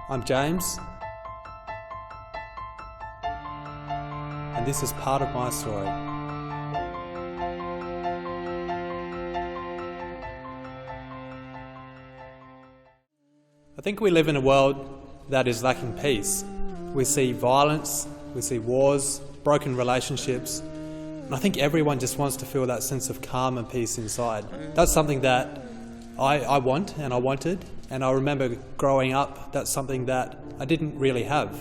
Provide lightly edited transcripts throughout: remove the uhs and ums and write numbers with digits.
I'm James, and this is part of my story. I think we live in a world that is lacking peace. We see violence, we see wars, broken relationships, and I think everyone just wants to feel that sense of calm and peace inside. That's something that I want and I wanted, and I remember growing up, that's something that I didn't really have.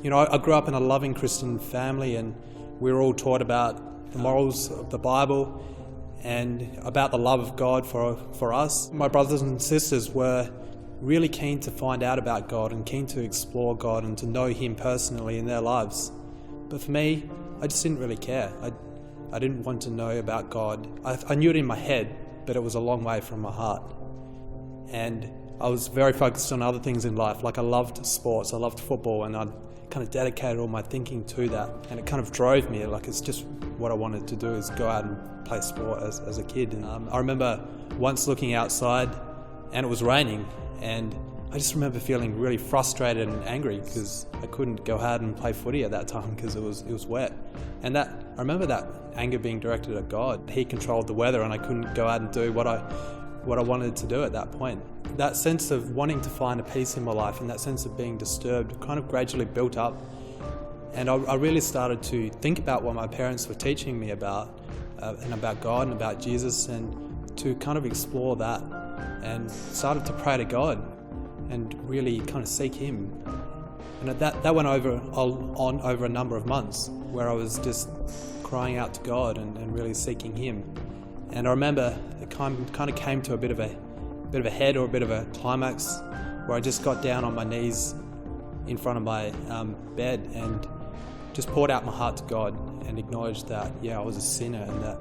You know, I grew up in a loving Christian family, and we were all taught about the morals of the Bible and about the love of God for us. My brothers and sisters were really keen to find out about God and keen to explore God and to know Him personally in their lives. But for me, I just didn't really care. I didn't want to know about God. I knew it in my head, but it was a long way from my heart. And I was very focused on other things in life. Like I loved sports, I loved football, and I kind of dedicated all my thinking to that. And it kind of drove me, like it's just what I wanted to do, is go out and play sport as a kid. And I remember once looking outside and it was raining, and I just remember feeling really frustrated and angry because I couldn't go out and play footy at that time because it was wet. And I remember that anger being directed at God. He controlled the weather and I couldn't go out and do what I wanted to do at that point. That sense of wanting to find a peace in my life and that sense of being disturbed kind of gradually built up. And I really started to think about what my parents were teaching me about and about God and about Jesus, and to kind of explore that, and started to pray to God and really kind of seek Him. And that went on over a number of months, where I was just crying out to God and really seeking Him. And I remember it kind of came to a bit of a head, or a bit of a climax, where I just got down on my knees in front of my bed and just poured out my heart to God and acknowledged that, I was a sinner, and that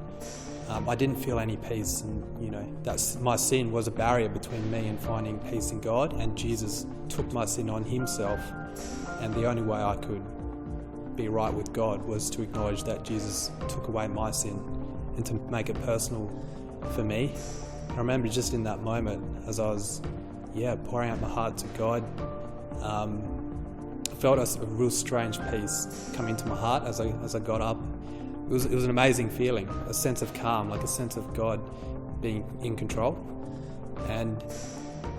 I didn't feel any peace, and that's my sin was a barrier between me and finding peace in God. And Jesus took my sin on Himself, and the only way I could be right with God was to acknowledge that Jesus took away my sin and to make it personal for me. I remember just in that moment, as I was pouring out my heart to God, I felt a real strange peace come into my heart as I got up. It was an amazing feeling, a sense of calm, like a sense of God being in control. And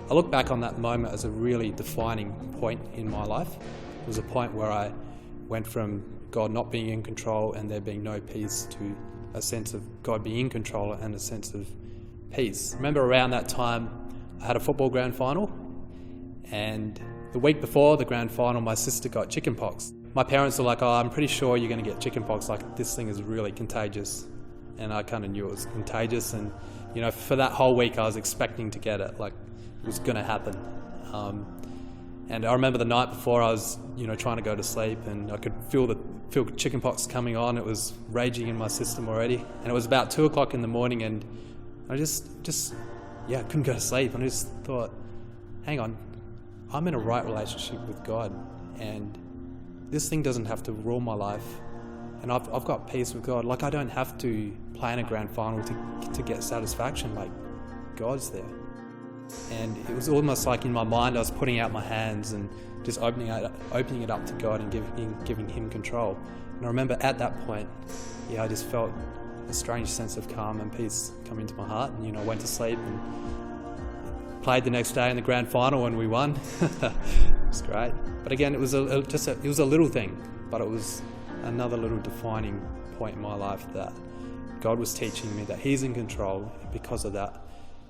I look back on that moment as a really defining point in my life. It was a point where I went from God not being in control and there being no peace, to a sense of God being in control and a sense of peace. I remember around that time I had a football grand final, and the week before the grand final my sister got chickenpox. My parents were like, I'm pretty sure you're going to get chickenpox, like this thing is really contagious. And I kind of knew it was contagious, and for that whole week I was expecting to get it, like it was going to happen. And I remember the night before I was trying to go to sleep, and I could feel chickenpox coming on. It was raging in my system already, and it was about 2 o'clock in the morning, and I just couldn't go to sleep. And I just thought, hang on, I'm in a right relationship with God, and this thing doesn't have to rule my life, and I've got peace with God. Like I don't have to play in a grand final to get satisfaction. Like God's there. And it was almost like in my mind I was putting out my hands and just opening it up to God and giving Him control. And I remember at that point, I just felt a strange sense of calm and peace come into my heart. And I went to sleep and played the next day in the grand final, and we won. It was great. But again, it was a little thing, but it was another little defining point in my life that God was teaching me that He's in control, and because of that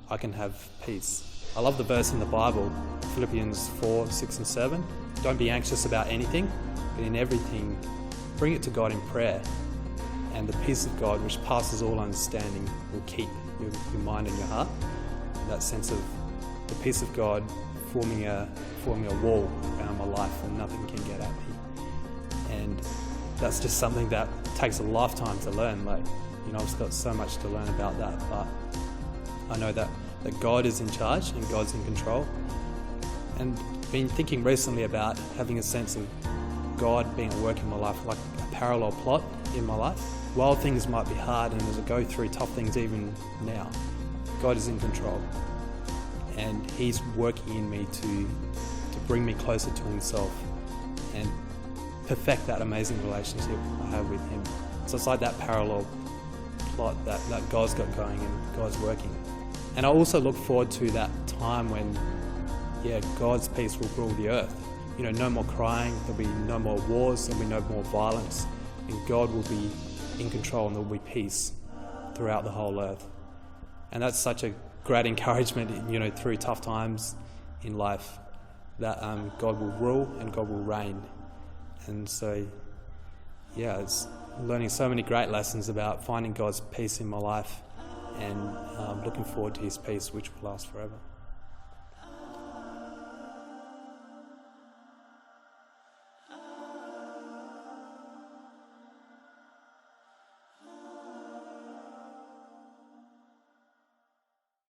I can have peace. I love the verse in the Bible, Philippians 4, 6 and 7. Don't be anxious about anything, but in everything bring it to God in prayer, and the peace of God, which passes all understanding, will keep your mind and your heart. And that sense of the peace of God forming a wall around my life, and nothing can get at me. And that's just something that takes a lifetime to learn. I've got so much to learn about that, but I know that God is in charge and God's in control. And been thinking recently about having a sense of God being at work in my life, like a parallel plot in my life. While things might be hard, and as I go through tough things even now, God is in control. And He's working in me to bring me closer to himself and perfect that amazing relationship I have with him. So it's like that parallel plot that God's got going and God's working. And I also look forward to that time when, God's peace will rule the earth. No more crying, there'll be no more wars, there'll be no more violence, and God will be in control and there'll be peace throughout the whole earth. And that's such a great encouragement, through tough times in life, that God will rule and God will reign. And so, it's learning so many great lessons about finding God's peace in my life and looking forward to his peace, which will last forever.